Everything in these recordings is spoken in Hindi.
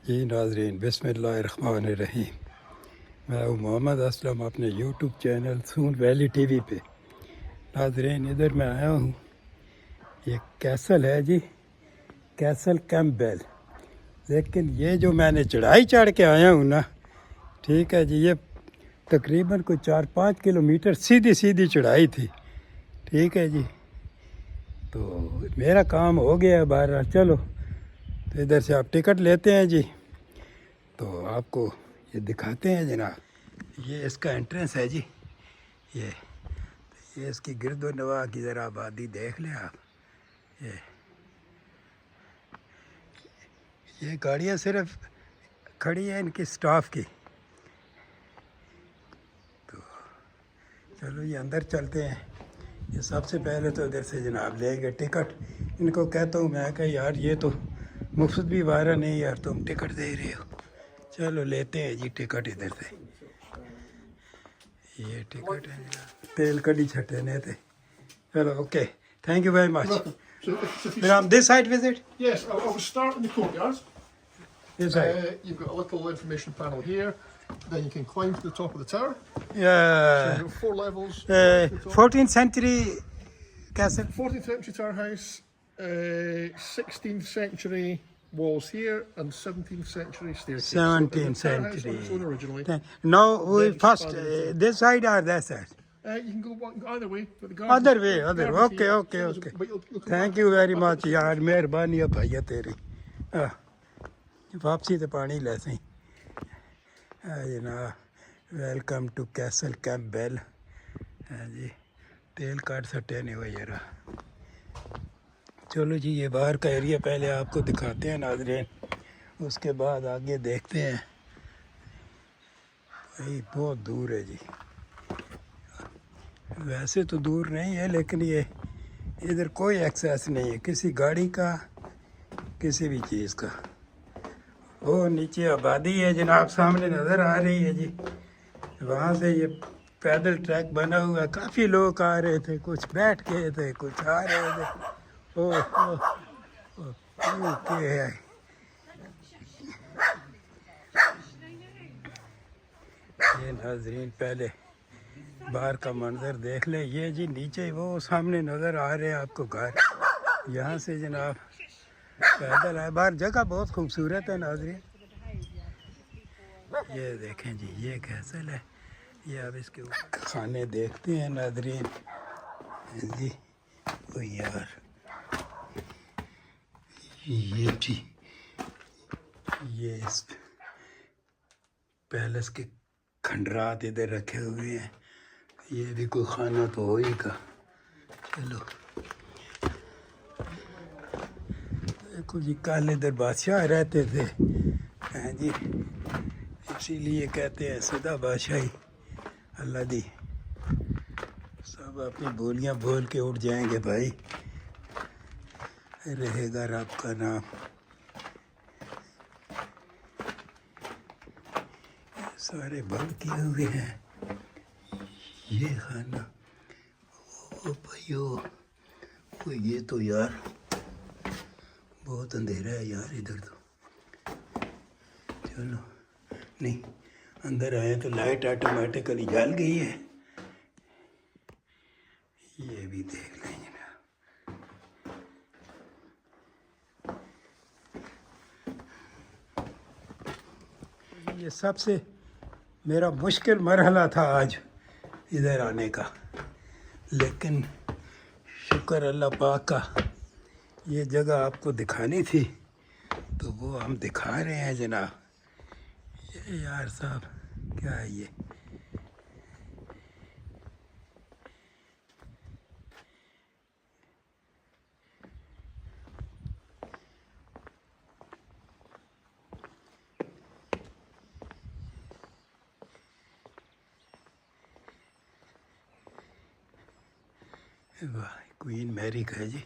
जी नाज़रीन, बिस्मिल्लाहिर्रहमानिर्रहीम। मैं हूँ मोहम्मद असलम अपने यूट्यूब चैनल सून वैली टीवी पे। नाज़रीन, इधर मैं आया हूँ, ये कैसल है जी, कैसल कैंपबेल। लेकिन ये जो मैंने चढ़ाई चढ़ के आया हूँ ना, ठीक है जी, ये तकरीबन कोई 4-5 किलोमीटर सीधी सीधी चढ़ाई थी। ठीक है जी, तो मेरा काम हो गया है बहरहाल। चलो, तो इधर से आप टिकट लेते हैं जी, तो आपको ये दिखाते हैं जनाब। ये इसका एंट्रेंस है जी। ये ये इसकी गिरदो नवा की ज़रा आबादी देख लें आप। ये गाड़ियाँ सिर्फ खड़ी हैं इनकी स्टाफ की। तो चलो ये अंदर चलते हैं। ये सबसे पहले तो इधर से जनाब लेंगे टिकट। इनको कहता हूँ मैं कि यार ये तो मुफ्त भी वारा नहीं यार, तुम टिकट दे रहे हो। चलो लेते हैं जी टिकट इधर से। ये टिकट है जनाब, तेल कड़ी छटे ने थे। चलो okay, thank you very much. From this side visit? Yes, I will start in the courtyard. This side. You've got a little information panel here. Then you can climb to the top of the tower. So Yeah. you've got 4 levels. 14th century castle. 14th century tower house, 16th century walls here, and 17th century staircase. 17th So the tower house on its own century. originally. No, we Then first expanded into- this side or that side? You can go either way. But the gardens, Other way, other. gardens Okay, here, okay, so okay. but you'll come Thank back- you very back to much the यार, मेहरबानी है भैया तेरी। वापसी तो पानी ले सही। जनाब, वेलकम टू कैसल कैंपबेल। हाँ जी, तेल काट सटे नहीं हुआ यार। चलो जी, ये बाहर का एरिया पहले आपको दिखाते हैं नाज़रीन, उसके बाद आगे देखते हैं। भाई बहुत दूर है जी, वैसे तो दूर नहीं है, लेकिन ये इधर कोई एक्सेस नहीं है किसी गाड़ी का, किसी भी चीज़ का। वो नीचे आबादी है जनाब, सामने नज़र आ रही है जी। वहाँ से ये पैदल ट्रैक बना हुआ है, काफ़ी लोग आ रहे थे, कुछ बैठ गए थे, कुछ आ रहे थे। ओह ओके है। ये नाज़रीन पहले बाहर का मंजर देख ले। ये जी नीचे वो सामने नज़र आ रहे हैं आपको घर, यहाँ से जनाब पैदल है। बाहर जगह बहुत खूबसूरत है नाज़रीन। ये देखें जी, ये कैसल है। ये अब इसके खाने देखते हैं नाज़रीन जी। ओ यार, ये जी, ये इस पैलेस के खंडरात इधर रखे हुए हैं। ये भी कोई खाना तो हो ही का। चलो देखो जी, कल इधर बादशाह रहते थे हैं जी, इसीलिए कहते हैं सदा बादशाही अल्लाह दी। सब अपनी बोलियां बोल के उठ जाएंगे भाई, रहेगा रब का नाम। सारे बंद किए हुए हैं ये खाना। ओ भाइयो, ओ ये तो यार बहुत अंधेरा है यार इधर तो। चलो नहीं, अंदर आए तो लाइट ऑटोमेटिकली जल गई है। ये भी देख लेंगे ना। ये सबसे मेरा मुश्किल मरहला था आज इधर आने का, लेकिन शुक्र अल्लाह पाक का, ये जगह आपको दिखानी थी तो वो हम दिखा रहे हैं जनाब। ये यार साहब क्या है ये, वाह, क्वीन मैरी का है जी।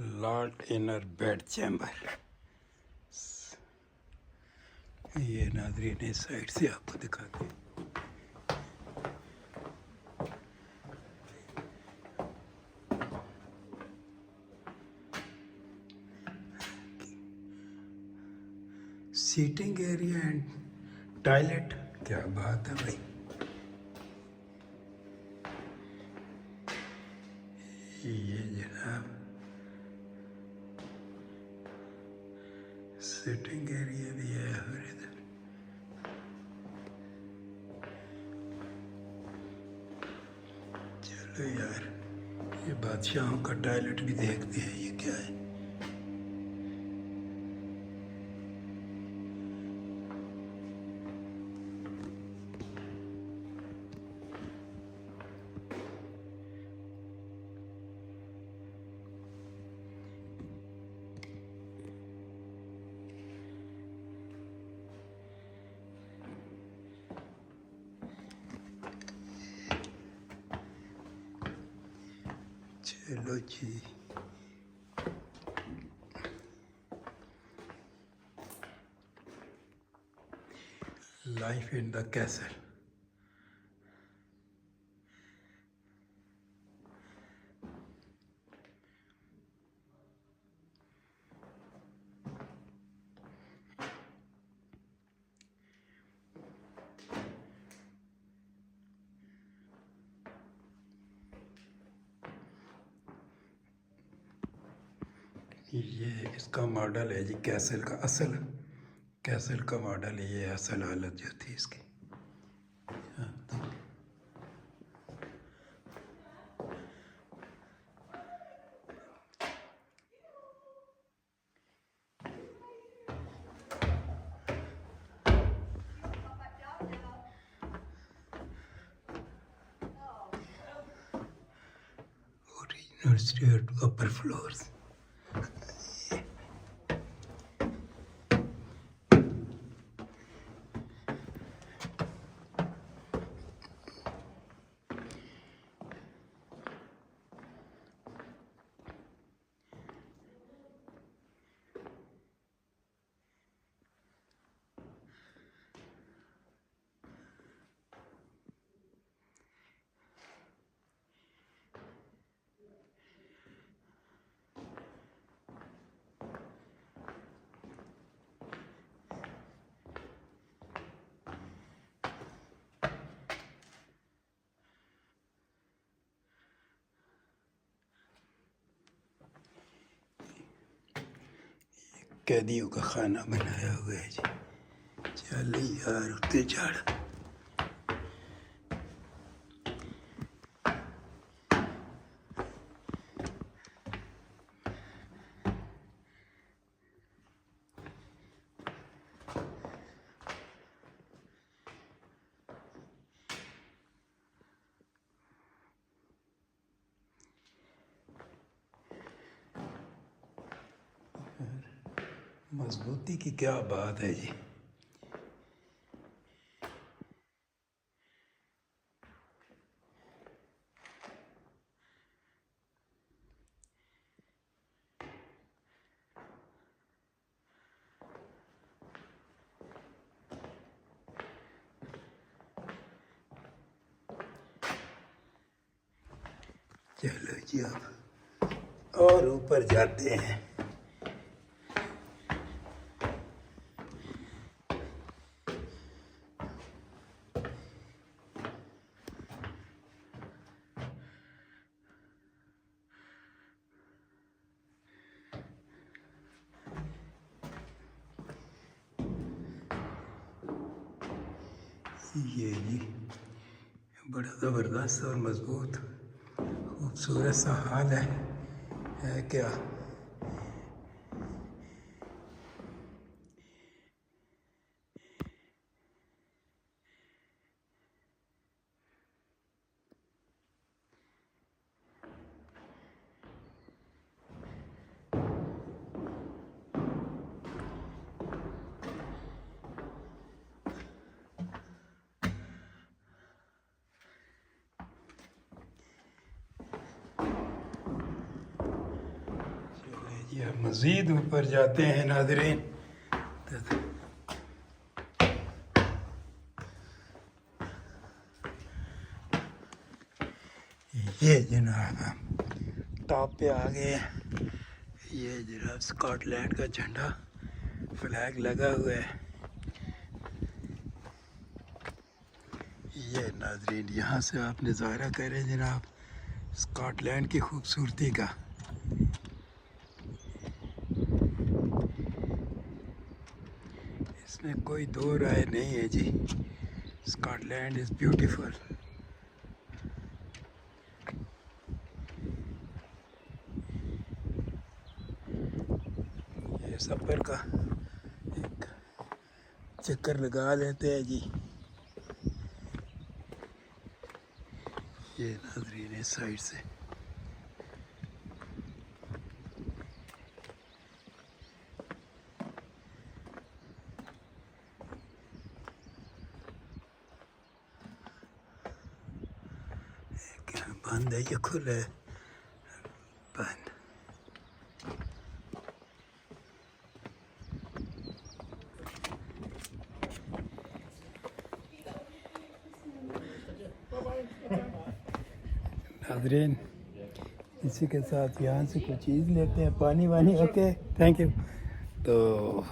Lord inner bed chamber. ये नाज़रीन इस साइड से आपको दिखाते हैं। सीटिंग एरिया एंड टॉयलेट, क्या बात है भाई। ये जनाब सिटिंग एरिया भी है और इधर चलो यार ये बादशाहों का टॉयलेट भी देखते हैं, ये क्या है। चलो जी, लाइफ इन द कैसल। ये इसका मॉडल है जी, कैसल का असल, कैसल का मॉडल, ये असल हालत जो थी इसकी। ओरिजिनल स्टेट अपर फ्लोर्स। कैदियों का खाना बनाया हुआ है जी। चल यार उठते चढ़। मजबूती की क्या बात है जी। चलो जी अब और ऊपर जाते हैं। ये जी बड़ा ज़बरदस्त और मज़बूत खूबसूरत सा हाल है क्या। या मज़ीद ऊपर जाते हैं नाज़रीन तो ये जनाब हम टॉप पे आ गए हैं। ये जनाब स्कॉटलैंड का झंडा फ्लैग लगा हुआ है। ये नाजरीन यहाँ से आप नज़ारा करें जनाब स्कॉटलैंड की खूबसूरती का। इसमें कोई दो राय नहीं है जी, स्कॉटलैंड इज़ ब्यूटीफुल। ये सफ़र का एक चक्कर लगा लेते हैं जी। ये नाज़रीन इस साइड से बंद है ये खुला है बंद। नाज़रीन इसी के साथ यहाँ से कुछ चीज़ लेते हैं, पानी वानी। Okay thank you. तो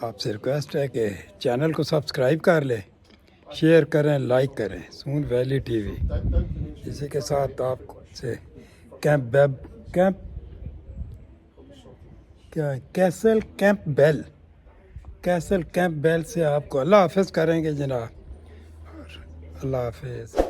आपसे रिक्वेस्ट है कि चैनल को सब्सक्राइब कर लें, शेयर करें, लाइक करें सून वैली टीवी। इसी के साथ आपसे कैसल कैंप बेल से आपको अल्लाह हाफ़िज़ करेंगे जनाब। अल्लाह हाफ़िज़।